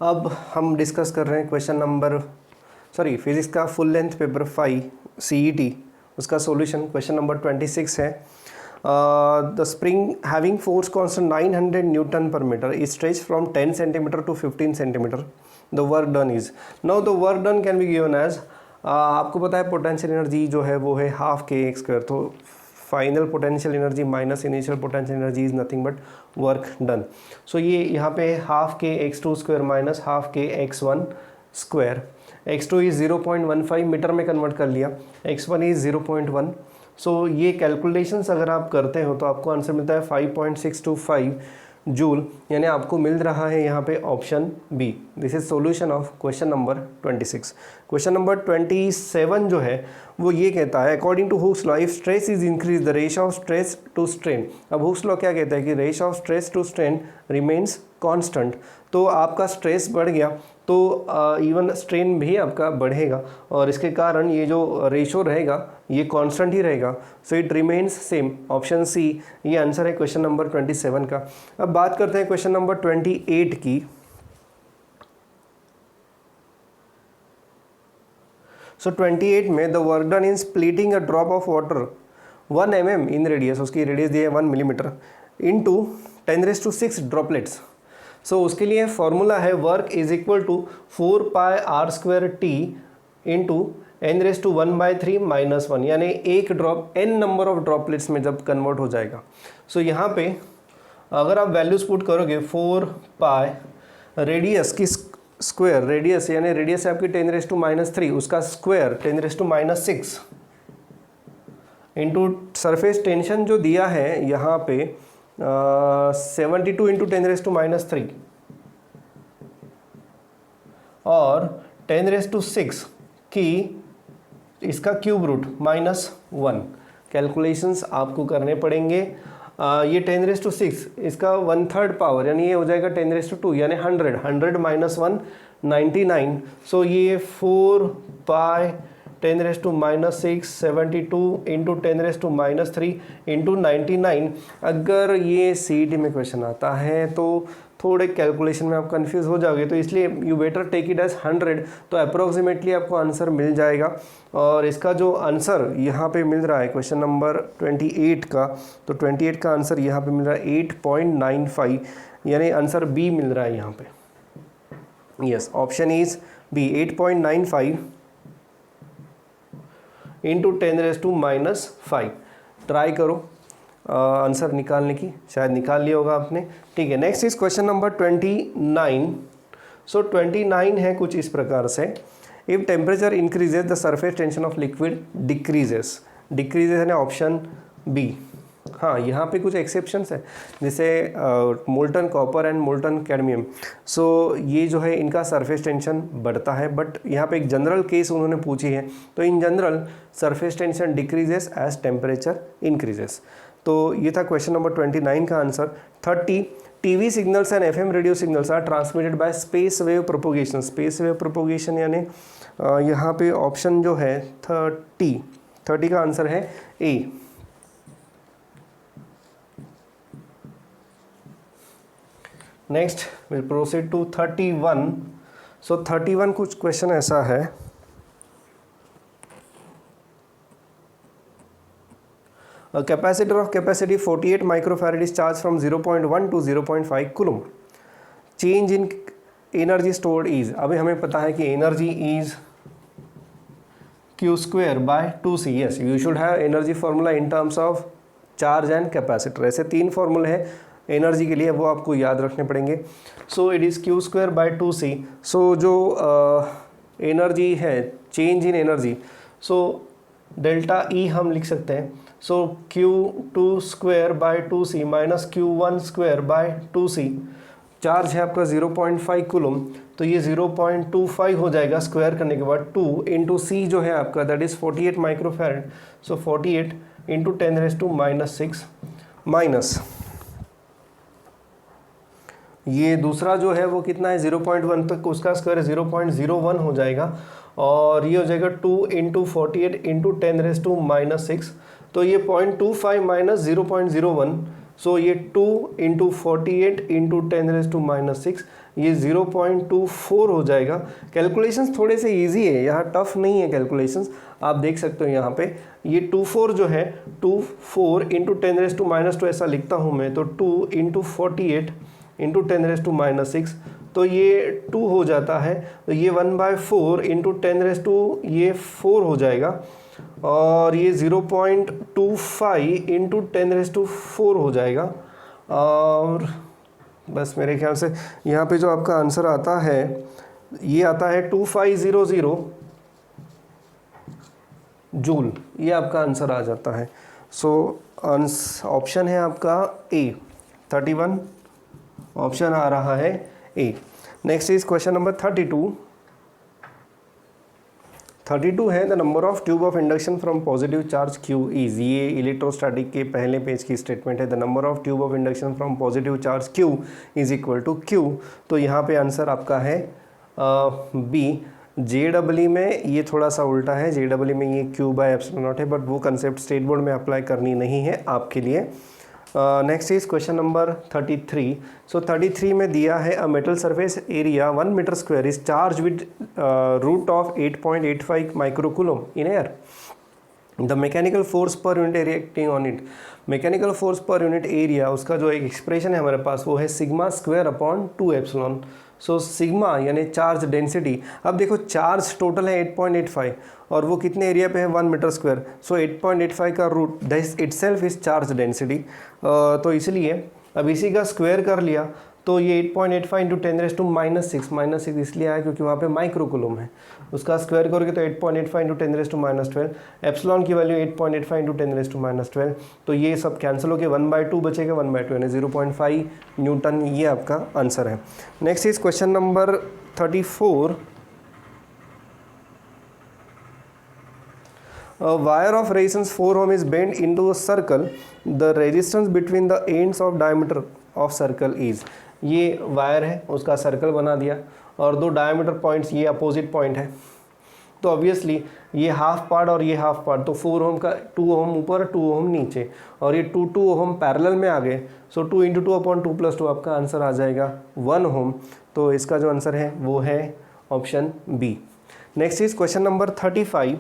अब हम डिस्कस कर रहे हैं क्वेश्चन नंबर फिजिक्स का फुल लेंथ पेपर 5 CET, उसका सॉल्यूशन क्वेश्चन नंबर 26 है। The spring having force constant 900 newton per metre is stretch from 10 centimetre to 15 centimetre. The work done is, now the work done can be given as, आपको पता है potential energy जो है वो है half kx², तो final potential energy minus initial potential energy is nothing but work done. So ये यहाँ पे half kx² minus half kx1², x2 is 0.15 metre में कन्वर्ट कर लिया, x1 इज 0.1। सो ये कैलकुलेशंस अगर आप करते हो तो आपको आंसर मिलता है 5.625 जूल, यानी आपको मिल रहा है यहाँ पे option B. This is solution of question number 26। Question number 27 जो है वो ये कहता है, according to Hooke's law if stress is increase the ratio of stress to strain. अब हुक्स लॉ क्या कहता है कि ratio of stress to strain remains constant. तो आपका स्ट्रेस बढ़ गया तो इवन स्ट्रेन भी आपका बढ़ेगा, और इसके कारण ये जो रेशो रहेगा ये कांस्टेंट ही रहेगा। So it remains same, option C ये आंसर है क्वेश्चन नंबर 27 का। अब बात करते हैं क्वेश्चन नंबर 28 की। सो 28 में the work done in splitting a drop of water 1 mm in radius, उसकी रेडियस दी है 1 मिलीमीटर, इनटू 10⁶ ड्रॉपलेट्स। सो उसके लिए फॉर्मूला है work is equal to 4πr² t into n⁻⁻³ - 1, यानी एक drop n number of droplets में जब कन्वर्ट हो जाएगा। सो यहाँ पे अगर आप वैल्यूज पुट करोगे 4π रेडियस की स्क्वायर, रेडियस यानी रेडियस है आपकी 10⁻⁻3, उसका स्क्वायर 10⁻⁻6 इंटू सरफेस टेंशन जो दिया है यहाँ पे 72 इंटू 10⁻⁻3 और 10⁻⁶ की इसका क्यूब रूट -1। कैलकुलेशंस आपको करने पड़ेंगे। ये 10⁻⁶, इसका 1/3 पावर, यानी ये हो जाएगा 10⁻², यानी 100 -1 99। सो ये 4π 10⁻⁻6 72 इंटू 10⁻⁻3 इंटू 99। अगर ये CET में क्वेश्चन आता है तो थोड़े कैलकुलेशन में आप कंफ्यूज हो जाओगे, तो इसलिए you better take it as 100, तो अप्रोक्सीमेटली आपको आंसर मिल जाएगा। और इसका जो आंसर यहाँ पे मिल रहा है क्वेश्चन नंबर 28 का, तो 28 का आंसर यहाँ पे मिल रहा है 8.95, यानी आंसर बी मिल रहा है यहाँ पे। Yes, option is B 8.95 into 10⁻⁻5। Try करो आंसर निकालने की, शायद निकाल लिया होगा आपने। ठीक है, next is question number 29। So 29 है कुछ इस प्रकार से, if temperature increases the surface tension of liquid decreases. Decreases है ऑप्शन बी। हाँ, यहाँ पे कुछ एक्सेप्शंस है, जैसे molten copper and molten cadmium. So ये जो है इनका सरफेस टेंशन बढ़ता है, बट यहाँ पे एक जनरल केस उन्होंने पूछी है, तो in general surface tension decreases as temperature increases. तो ये था क्वेश्चन नंबर 29 का answer. 30 TV signals and FM radio signals are transmitted by space wave propagation. Space wave propagation यानी यहाँ पे ऑप्शन जो है 30 का आंसर है A. Next will proceed to 31। So 31 कुछ क्वेश्चन ऐसा है, a capacitor of capacity 48 microfarad is charged from 0.1 to 0.5 coulomb. Change in energy stored is, अभी हमें पता है कि energy is q² by 2c. yes, you should have energy formula in terms of charge and capacitor. ऐसे 3 फॉर्मूले हैं energy के लिए, वो आपको याद रखने पड़ेंगे। So it is q² by 2c। सो जो एनर्जी है, change in energy, so delta E हम लिख सकते हैं। सो q² by 2c minus q1² by 2c। Charge है आपका 0.5 कूलम, तो ये 0.25 हो जाएगा स्क्वायर करने के बाद 2 इंटू सी जो है आपका that is 48 microfarad. So 48 into 10⁻⁻6 minus ये दूसरा जो है वो कितना है 0.1, तक उसका स्क्वायर 0.01 हो जाएगा, और ये हो जाएगा 2 इंटू 48 इंटू 10⁻⁻6, तो ये 0.25 माइनस 0.01, सो ये 2 इंटू 48 इंटू 10⁻⁻6, ये 0.24 हो जाएगा। कैलकुलेशंस थोड़े से इजी है, यहाँ टफ नहीं है कैलकुलेशंस, आप देख सकते हो यहाँ पे ये 24 जो है 24 इंटू 10⁻² ऐसा लिखता हूँ मैं, तो 2 इंटू 48 इंटू 10⁻⁻6, तो ये 2 हो जाता है, तो ये 1/4 इंटू 10⁻⁴ हो जाएगा, और ये 0.25 इंटू 10⁻⁴ हो जाएगा। और बस मेरे ख्याल से यहाँ पे जो आपका आंसर आता है ये आता है 2500 जूल, ये आपका आंसर आ जाता है। सो ऑप्शन है आपका ए, 31 ऑप्शन आ रहा है A. Next is question number 32 है the number of tube of induction from positive charge Q is, ये इलेक्ट्रोस्टैटिक के पहले पेज की स्टेटमेंट है। The number of tube of induction from positive charge Q is equal to Q, तो यहाँ पे answer आपका है बी। JEE में ये थोड़ा सा उल्टा है, JEE में ये Q/ε0 है, बट वो कंसेप्ट स्टेट बोर्ड में अप्लाई करनी नहीं है आपके लिए। Next is question number 33। So 33 में दिया है a metal surface area 1 metre square is charge with root of 8.85 microcoulomb in air. The mechanical force per unit area acting on it, mechanical force per unit area उसका जो एक expression है हमारे पास वो है sigma square upon 2 epsilon. So sigma यानी charge density, अब देखो चार्ज टोटल है 8.85 और वो कितने एरिया पे है 1 मीटर स्क्वायर, सो 8.85 का root that itself is charge density. तो इसलिए अब इसी का स्क्वायर कर लिया तो ये 8.85 इंटू 10⁻⁻6 इसलिए आया क्योंकि वहाँ पे माइक्रोकूलम है, उसका स्क्वायर करोगे तो 8.85 इंटू 10⁻12, एप्सिलॉन की वैल्यू 8.85 इंटू 10⁻12, तो ये सब कैंसिल होकर 1/2 बचेगा, 1/2 यानी 0.5 न्यूटन, ये आपका आंसर है। Next is question number 34। A wire of resistance 4 ohm is bent into a circle. The resistance between the ends of diameter of circle is, ये वायर है उसका सर्कल बना दिया और दो डायमीटर पॉइंट्स ये अपोजिट पॉइंट है, तो ऑब्वियसली ये हाफ पार्ट और ये हाफ पार्ट, तो 4 ओम का 2 ओम ऊपर 2 ओम नीचे और ये 2 ओम पैरेलल में आ गए, सो 2 इंटू 2 अपॉन 2 प्लस 2 आपका आंसर आ जाएगा 1 ओम, तो इसका जो आंसर है वो है option B. Next is question number 35।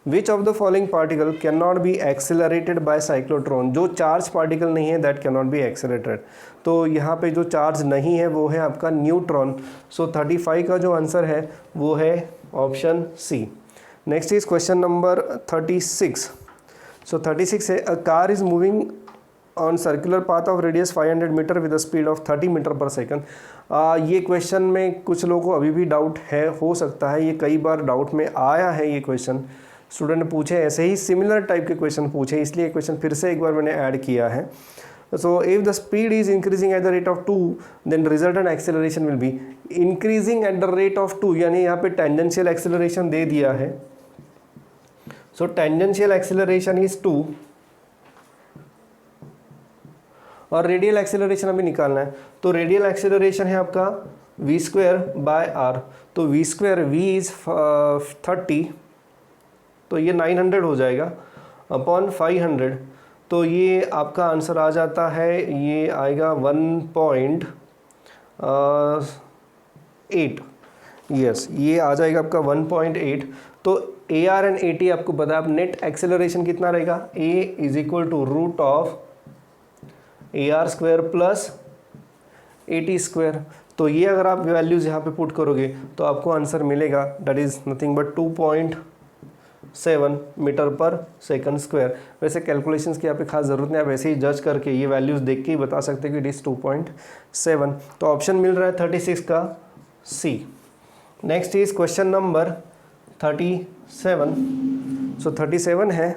Which of the following particle can not be accelerated by cyclotron, जो चार्ज पार्टिकल नहीं है that can not be accelerated, तो यहाँ पे जो चार्ज नहीं है वो है आपका न्यूट्रॉन। सो 35 का जो आंसर है वो है option C. Next is question number 36। So 36 है a car is moving on circular path of radius 500 metre with the speed of 30 metre per second. ये क्वेश्चन में कुछ लोगों को अभी भी डाउट है, हो सकता है ये कई बार डाउट में आया है, ये क्वेश्चन स्टूडेंट ने पूछे, ऐसे ही सिमिलर टाइप के क्वेश्चन पूछे, इसलिए क्वेश्चन फिर से एक बार मैंने ऐड किया है। So if the speed is increasing at the rate of 2 then resultant acceleration will be increasing at the rate of 2, यानी यहाँ पे टेंजेंशियल एक्सेलरेशन दे दिया है, सो टेंजेंशियल एक्सेलरेशन इज 2 और रेडियल एक्सेलरेशन अभी निकालना है, तो रेडियल एक्सेलरेशन है आपका v²/r, तो v² इज 30, तो ये 900 हो जाएगा अपॉन 500, तो ये आपका आंसर आ जाता है, ये आएगा 1.8, यस ये आ जाएगा आपका 1.8। तो AR एंड AT आपको पता है, अब नेट एक्सेलरेशन कितना रहेगा, A is equal to root of AR² plus AT², तो ये अगर आप वैल्यूज़ यहाँ पे पुट करोगे तो आपको आंसर मिलेगा that is nothing but 2.7 metre per second square. वैसे कैलकुलेशंस की यहाँ पे खास ज़रूरत नहीं, आप ऐसे ही जज करके ये वैल्यूज़ देख के ही बता सकते हैं कि इट इज़ 2.7, तो ऑप्शन मिल रहा है 36 का C. Next is question number 37। So 37 है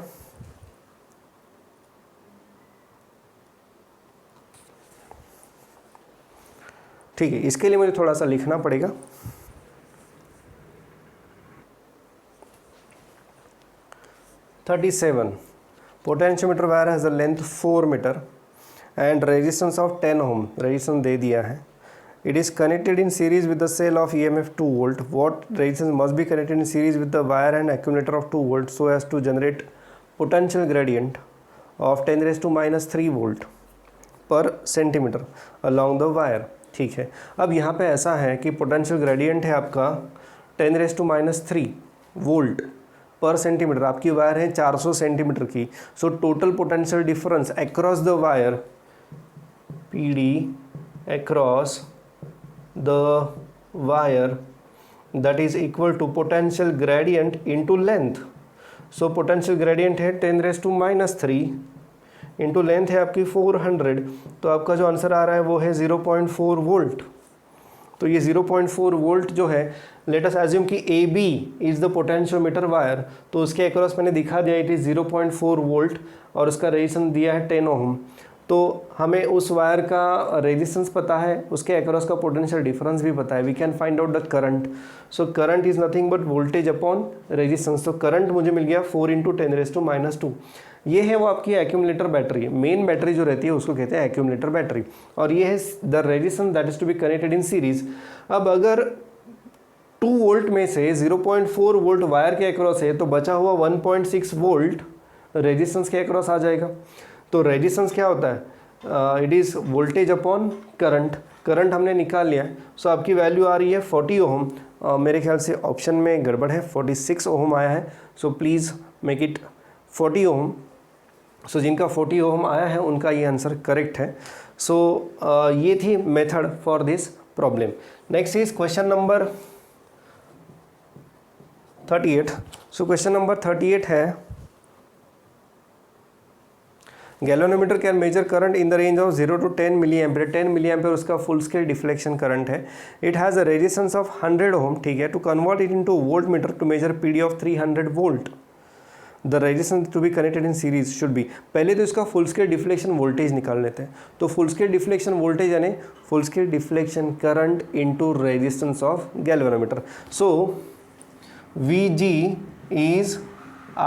ठीक है, इसके लिए मुझे थोड़ा सा लिखना पड़ेगा। Potentiometer wire has a length 4 metre and resistance of 10 ohm, resistance दे दिया है। It is connected in series with the cell of EMF 2 volt. What resistance must be connected in series with the wire and accumulator of 2 volt so as to generate potential gradient of 10⁻³ volt. Per centimetre along the wire. ठीक है, अब यहाँ पे ऐसा है कि potential gradient है आपका 10⁻³ वोल्ट पर सेंटीमीटर, आपकी वायर है 400 सेंटीमीटर की। So total potential difference across the wire PD across the wire that is equal to potential gradient into length. So potential gradient है 10⁻³ इंटू लेंथ है आपकी 400, तो आपका जो आंसर आ रहा है वो है 0.4 वोल्ट। तो ये 0.4 वोल्ट जो है, लेट अस एज्यूम कि AB is the potentiometer wire, तो उसके अक्रॉस मैंने दिखा दिया इट इज़ 0.4 वोल्ट और उसका रेजिस्टेंस दिया है 10 ओम। तो हमें उस वायर का रेजिस्टेंस पता है, उसके अक्रॉस का पोटेंशियल डिफरेंस भी पता है, we can find out the current. So current is nothing but voltage upon resistance. तो करंट मुझे मिल गया 4 × 10⁻²। ये है वो आपकी एक्यूमुलेटर बैटरी। मेन बैटरी जो रहती है उसको कहते हैं एक्यूमुलेटर बैटरी, और ये है the resistance that is to be connected in series. अब अगर 2 वोल्ट में से 0.4 वोल्ट वायर के अक्रॉस है तो बचा हुआ 1.6 वोल्ट रेजिस्टेंस के अक्रॉस आ जाएगा। तो रेजिस्टेंस क्या होता है, it is voltage upon current. Current हमने निकाल लिया है। सो आपकी वैल्यू आ रही है 40 ओम। मेरे ख्याल से ऑप्शन में गड़बड़ है, 46 ओम आया है। सो प्लीज़ मेक इट 40 ओम। सो जिनका 40 ओम आया है उनका ये आंसर करेक्ट है। सो ये थी method for this problem. Next is question number 38। So question number 38 है, galvanometer can measure current in the range of 0 to 10 milliampere. 10 milliampere उसका फुल स्केल डिफ्लेक्शन करंट है। It has a resistance of 100 ohm. ठीक है, to convert it into voltmeter to measure PD of 300 volt, the resistance to be connected in series should B. पहले तो इसका full scale deflection voltage निकाल लेते हैं। तो फुल स्केल डिफ्लेक्शन वोल्टेज यानी full scale deflection current into resistance of galvanometer. So VG is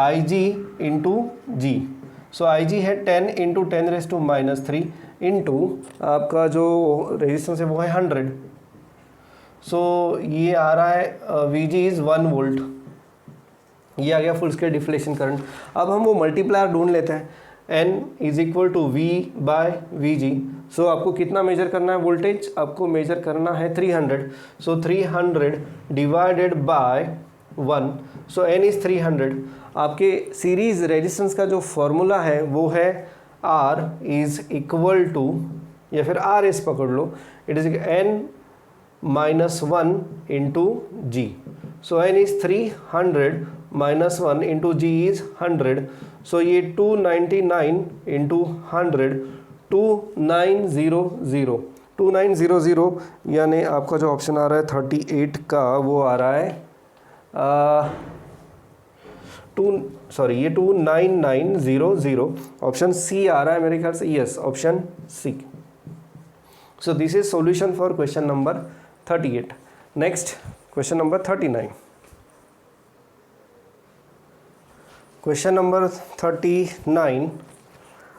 IG into G। So IG है 10 × 10⁻³ into आपका जो रेजिस्टेंस है वो है 100। सो ये आ रहा है VG इज़ 1 वोल्ट। ये आ गया फुल स्केल डिफ्लेक्शन करंट। अब हम वो मल्टीप्लायर ढूंढ लेते हैं, N is equal to V/VG। So आपको कितना मेजर करना है वोल्टेज, आपको मेजर करना है 300। सो 300 divided by 1। So N is 300। आपके सीरीज रेजिस्टेंस का जो फॉर्मूला है वो है R इज़ इक्वल टू, या फिर RS पकड़ लो, it is N-1 into G। So N is 300 -1 into G is 100। So ये 299 इंटू 100 2900 2900, यानी आपका जो ऑप्शन आ रहा है 38 का वो आ रहा है ये 29900। ऑप्शन सी आ रहा है मेरे ख्याल से, yes option C. So this is solution for question number 38। Next question number 39। Question number 39,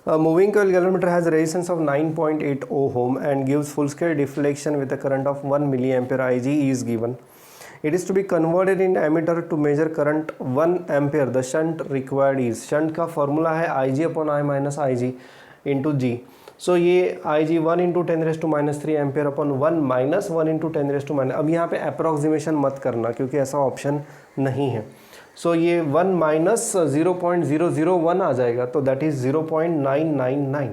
a moving coil galvanometer has a resistance of 9.8 ohm and gives full scale deflection with a current of 1 milliampere. IG is given. It is to be converted in ammeter to measure current 1 ampere. The shunt required is, shunt का formula है IG upon I minus IG into G. सो ये IG 1 × 10⁻³ ampere upon 1 minus 1 × 10⁻⁻। अब यहाँ पे approximation मत करना क्योंकि ऐसा ऑप्शन नहीं है। सो ये 1 माइनस 0.001 आ जाएगा, तो दैट इज़ 0.999,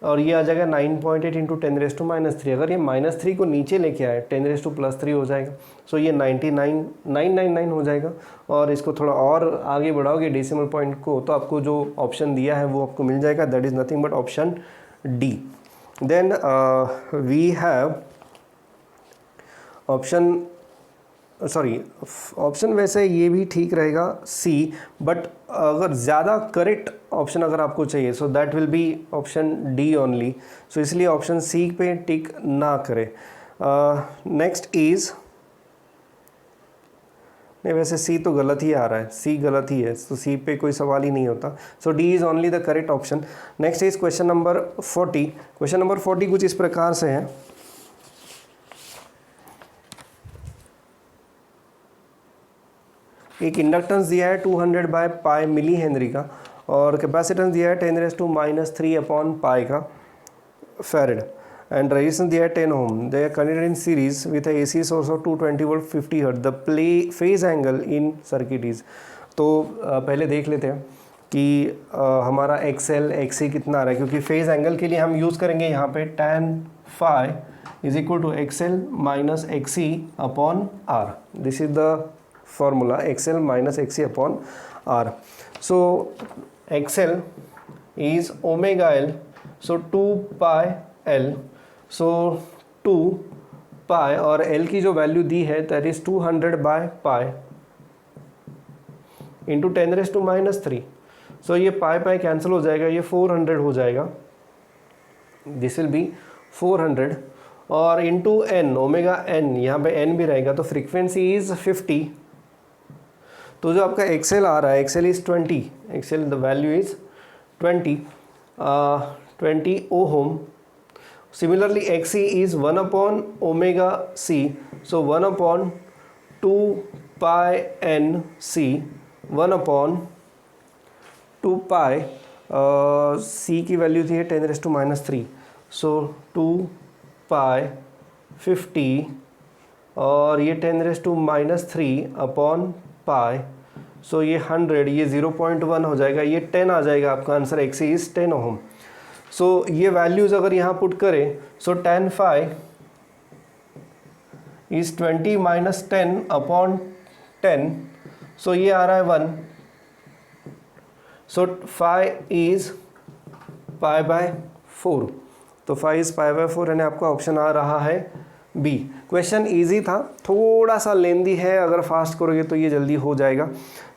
और ये आ जाएगा 9.8 × 10⁻³ अगर ये -3 को नीचे लेके आए 10⁻+3 हो जाएगा। सो ये 999 हो जाएगा। और इसको थोड़ा और आगे बढ़ाओगे डेसिमल पॉइंट को, तो आपको जो ऑप्शन दिया है वो आपको मिल जाएगा, that is nothing but option D. Then we have option, sorry option वैसे ये भी ठीक रहेगा सी, बट अगर ज़्यादा करेक्ट ऑप्शन अगर आपको चाहिए so that will be option D only. So इसलिए ऑप्शन सी पे टिक ना करें। नेक्स्ट इज़, नहीं वैसे सी तो गलत ही आ रहा है, सी गलत ही है, तो सी पे कोई सवाल ही नहीं होता। So D is only the correct option. Next is question number 40। Question number 40 कुछ इस प्रकार से है, एक इंडक्टेंस दिया है 200/π मिली हेनरी का, और कैपेसिटेंस दिया है 10⁻³ अपॉन पाई का। farad and resistance they are 10 ohm. They are connected in series with a AC source of 220 volt 50 hertz. The phase angle in circuit is, तो पहले देख लेते हैं कि हमारा XL XC कितना आ रहा है, क्योंकि फेज एंगल के लिए हम यूज़ करेंगे यहाँ पे tan phi is equal to XL minus XC upon R. This is the formula, XL minus XC upon R. So XL is omega L, so 2 pi L, so 2 pi और L की जो value दी है that is 200 by pi into 10⁻⁻3. So ये पाई pi cancel हो जाएगा, ये 400 हो जाएगा, दिस विल बी 400 और इंटू n ओमेगा n, यहाँ पे n भी रहेगा तो फ्रीक्वेंसी इज 50. तो जो आपका XL आ रहा है, XL is 20, XL the value is 20 ohm. Similarly, XC is 1 upon omega C, so 1 upon 2 pi n C, 1 upon 2 pi C की वैल्यू थी 10⁻⁻3, so 2 pi 50 और ये 10⁻⁻3 upon pi, so ये 100, ये 0.1 हो जाएगा, ये 10 आ जाएगा आपका answer. XC is 10 ohm. So ये वैल्यूज़ अगर यहाँ पुट करें, so tan phi is 20 minus 10 upon 10, so ये आ रहा है 1. So phi is pi by 4, तो phi इज पाई बाय 4 यानी आपका ऑप्शन आ रहा है बी. क्वेश्चन इजी था, थोड़ा सा लेंदी है, अगर फास्ट करोगे तो ये जल्दी हो जाएगा.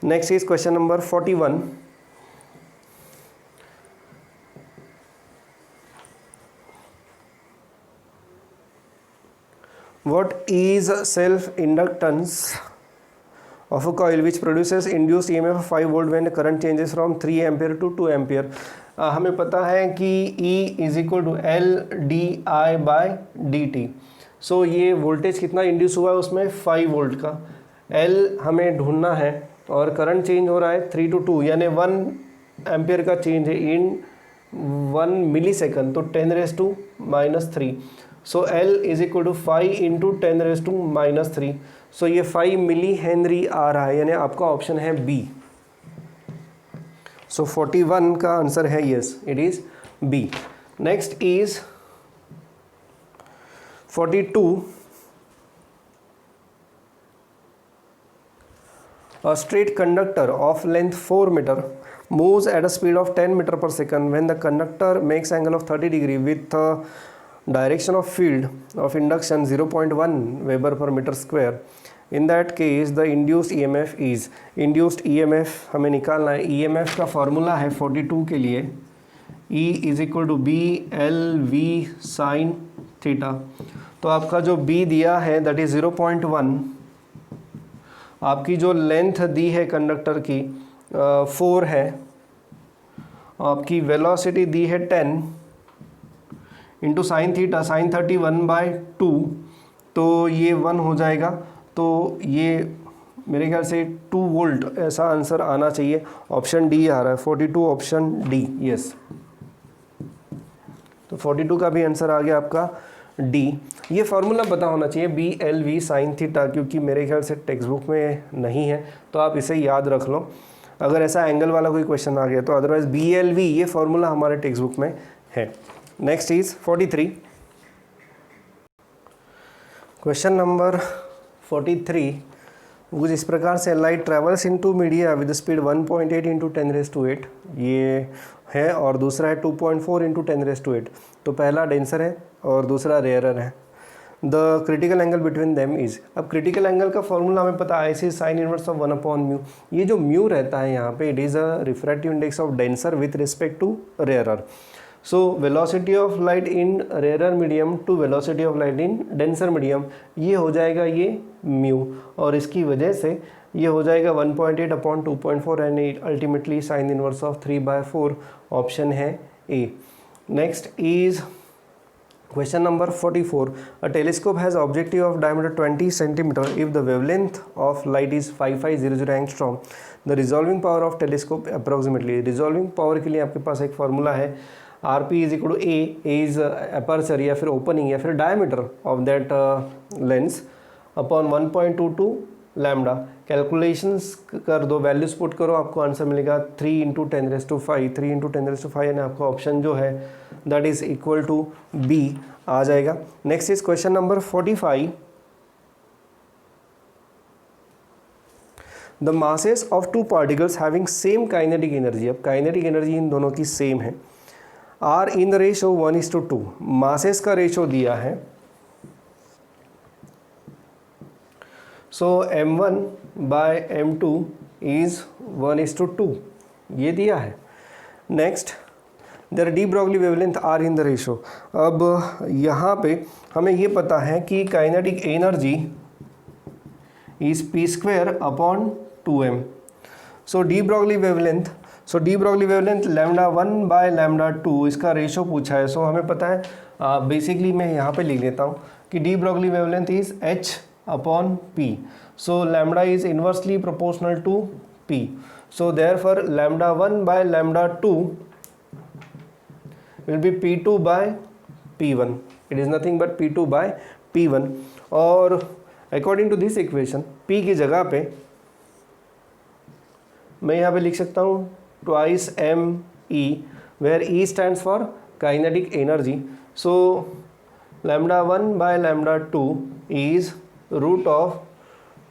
Next is question number 41. What is self-inductance of a coil which produces induced EMF of 5 volt when the current changes from 3 ampere to 2 ampere? हमें पता है कि E is equal to L di by dt. सो ये voltage कितना induce हुआ है उसमें 5 volt का. L हमें ढूंढना है और करंट चेंज हो रहा है 3 to 2, यानी 1 एम्पियर का चेंज है इन 1 मिली सेकेंड, तो 10⁻⁻3. So L is equal to 5 into 10⁻⁻3. So ये 5 मिली हेनरी आ रहा है, यानी आपका ऑप्शन है बी. सो 41 का आंसर है yes, it is B. Next is 42. A straight conductor of length 4 meter moves at a speed of 10 meter per second when the conductor makes angle of 30 degree with direction of field of induction 0.1 Weber per meter square. In that case the induced EMF is, induced EMF हमें निकालना है. EMF का formula है 42 के लिए E is equal to B L V sine theta. तो आपका जो B दिया है दैट इज 0.1. आपकी जो लेंथ दी है कंडक्टर की 4 है, आपकी वेलोसिटी दी है 10 इंटू साइन थीटा, साइन 31/2, तो ये 1 हो जाएगा. तो ये मेरे ख्याल से 2 वोल्ट ऐसा आंसर आना चाहिए. ऑप्शन डी आ रहा है 42, ऑप्शन डी यस. तो 42 का भी आंसर आ गया आपका डी. ये फार्मूला पता होना चाहिए B L V sine theta, क्योंकि मेरे ख्याल से टेक्स्ट बुक में नहीं है, तो आप इसे याद रख लो अगर ऐसा एंगल वाला कोई क्वेश्चन आ गया तो. अदरवाइज बी एल वी ये फार्मूला हमारे टेक्स्ट बुक में है. Next is 43. क्वेश्चन नंबर 43 कुछ इस प्रकार से, light travels into media with speed 1.8 into 10⁻⁸ ये है और दूसरा है 2.4 इंटू 10⁻⁸. तो पहला डेंसर है और दूसरा रेयरर है. The critical angle between them is, अब क्रिटिकल एंगल का फॉर्मूला हमें पता है ऐसे साइन इनवर्स ऑफ 1/μ. ये जो म्यू रहता है यहाँ पे, it is a refractive index of denser with respect to rarer. So velocity of light in rarer medium to velocity of light in denser medium, ये हो जाएगा ये म्यू, और इसकी वजह से ये हो जाएगा 1.8 upon 2.4 and ultimately sine inverse of 3/4. Option है A. Next is question number 44. A telescope has objective of diameter 20 centimeter if the wavelength of light is 5500 angstrom. The resolving power of telescope approximately. resolving power के लिए आपके पास एक formula है R P is equal to A is aperture या फिर opening या फिर diameter of that lens upon 1.22 lambda. Calculations कर दो, वैल्यूज पुट करो, आपको आंसर मिलेगा 3 × 10⁵, 3 × 10⁵, यानी आपका ऑप्शन जो है that is equal to B आ जाएगा। Next is question number 45। The masses of two particles having same kinetic energy, अब काइनेटिक एनर्जी इन दोनों की सेम है, are in the ratio 1:2। Masses का रेशो दिया है, सो m1/m2 इज 1:2, ये दिया है। Next there de Broglie wavelength are in the ratio. अब यहाँ पे हमें ये पता है कि kinetic energy is p² upon 2m। So D Broglie wavelength, λ1/λ2 इसका रेशो पूछा है। सो हमें पता है, बेसिकली मैं यहाँ पे लिख लेता हूँ कि de Broglie wavelength is h upon p। So lambda is inversely proportional to p। So therefore λ1/λ2 will be p2/p1, it is nothing but p2/p1। और according to this equation p की जगह पे मैं यहाँ पे लिख सकता हूँ twice me, where e stands for kinetic energy. So λ1/λ2 is root of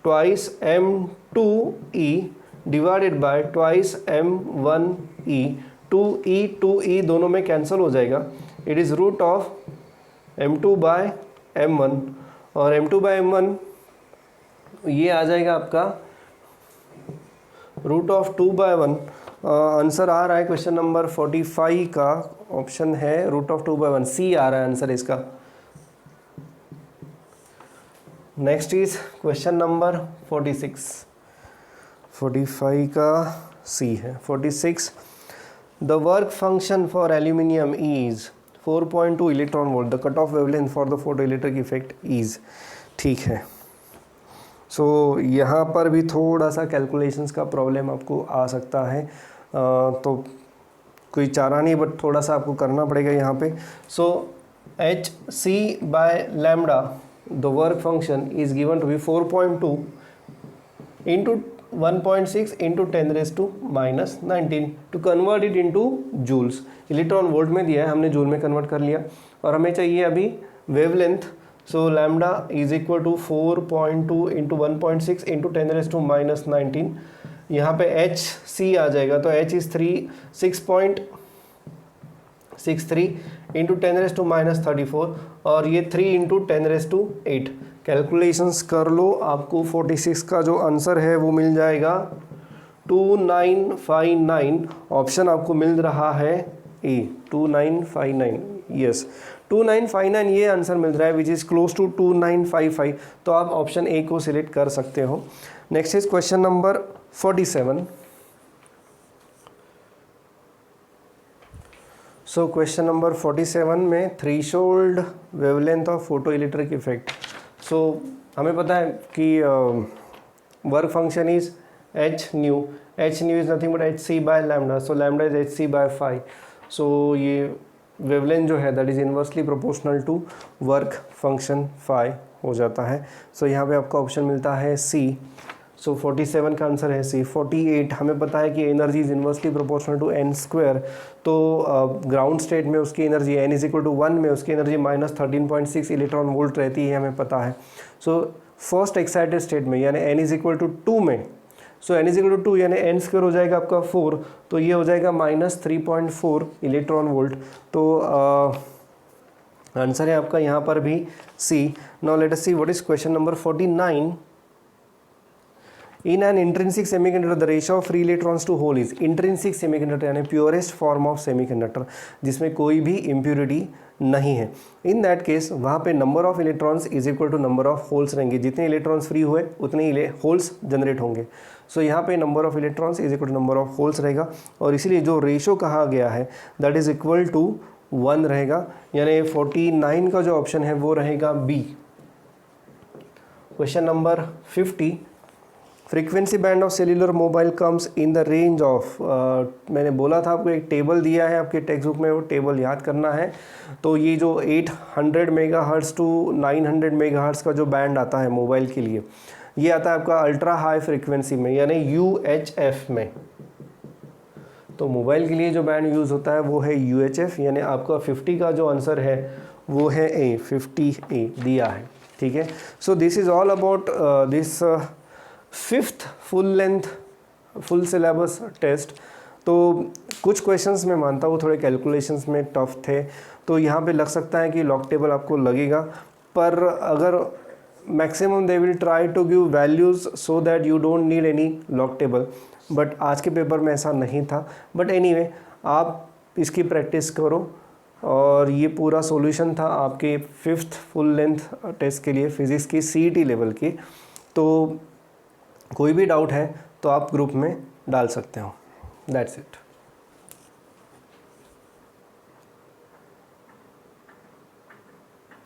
twice m2e divided by twice m1e। 2e दोनों में कैंसिल हो जाएगा, it is root of m2/m1, और m2/m1 ये आ जाएगा आपका रूट ऑफ 2/1। आंसर आ रहा है क्वेश्चन नंबर 45 का, ऑप्शन है रूट ऑफ 2/1, सी आ रहा है आंसर इसका। नेक्स्ट इज क्वेश्चन नंबर 46, 45 का सी है। 46 the work function for aluminium is 4.2 electron volt, the cut off wavelength for the photo electric effect is. ठीक है, सो यहाँ पर भी थोड़ा सा कैलकुलेशंस का प्रॉब्लम आपको आ सकता है, तो कोई चारा नहीं, बट थोड़ा सा आपको करना पड़ेगा यहाँ पे। So hc/λ the work function is given to be 4.2 into 1.6 into 10⁻⁻19 to convert it into joules. Electron volt में दिया है, हमने जूल में कन्वर्ट कर लिया, और हमें चाहिए अभी wavelength. So lambda is equal to 4.2 into 1.6 into 10⁻⁻19। यहाँ पे एच सी आ जाएगा, तो एच इज़ 6.63 इंटू 10⁻34, और ये 3 इंटू 10⁸। कैलकुलेशंस कर लो, आपको 46 का जो आंसर है वो मिल जाएगा 2959। ऑप्शन आपको मिल रहा है ए, 2959, यस 2959 ये आंसर मिल रहा है, विच इज़ क्लोज टू 2955। तो आप ऑप्शन ए को सिलेक्ट कर सकते हो। Next is question number 47। So question number 47 में threshold wavelength of photoelectric effect. So हमें पता है कि work function is h nu is nothing but hc/λ, so lambda is hc/5। So ये वेवलेंथ जो है that is inversely proportional to work function phi हो जाता है। सो यहाँ पे आपका ऑप्शन मिलता है सी। सो 47 का आंसर है सी। 48 हमें पता है कि energy is inversely proportional to n², तो ग्राउंड स्टेट में उसकी energy n is equal to 1 में उसकी एनर्जी -13.6 इलेक्ट्रॉन वोल्ट रहती है, हमें पता है। सो फर्स्ट एक्साइटेड स्टेट में यानी n इज इक्वल टू 2 में, सो n इज इक्वल टू 2 यानी n² हो जाएगा आपका 4, तो ये हो जाएगा -3.4 इलेक्ट्रॉन वोल्ट। तो आंसर है आपका यहाँ पर भी C. Now let us see what is question number 49। In an intrinsic semiconductor the ratio of free electrons to hole is. Intrinsic semiconductor यानी प्योरेस्ट फॉर्म ऑफ सेमीकंडक्टर, जिसमें कोई भी इम्प्योरिटी नहीं है। इन दैट केस वहाँ पे number of electrons is equal to number of holes रहेंगे, जितने इलेक्ट्रॉन्स फ्री हुए उतने ही होल्स जनरेट होंगे। सो यहाँ पे number of electrons is equal to number of holes रहेगा, और इसीलिए जो रेशो कहा गया है दैट इज इक्वल टू 1 रहेगा, यानी 49 का जो ऑप्शन है वो रहेगा B. Question number 50। Frequency band of cellular mobile comes in the range of, मैंने बोला था आपको एक टेबल दिया है आपके टेक्स्ट बुक में, वो टेबल याद करना है। तो ये जो 800 मेगाहर्ट्ज़ टू 900 मेगाहर्ट्ज़ का जो बैंड आता है मोबाइल के लिए, ये आता है आपका अल्ट्रा हाई फ्रीक्वेंसी में, यानी UHF में। तो मोबाइल के लिए जो बैंड यूज़ होता है वो है UHF, यानी आपका 50 का जो आंसर है वो है A, 50A दिया है, ठीक है। So this is all about this 5th full length full syllabus test. तो कुछ क्वेश्चंस मैं मानता हूँ थोड़े कैलकुलेशंस में टफ थे, तो यहाँ पे लग सकता है कि लॉग टेबल आपको लगेगा, पर अगर maximum they will try to give values so that you don't need any log table, but आज के पेपर में ऐसा नहीं था। बट एनीवे आप इसकी प्रैक्टिस करो, और ये पूरा सॉल्यूशन था आपके 5th फुल लेंथ टेस्ट के लिए फिज़िक्स की CET लेवल की। तो कोई भी डाउट है तो आप ग्रुप में डाल सकते हो। That's it.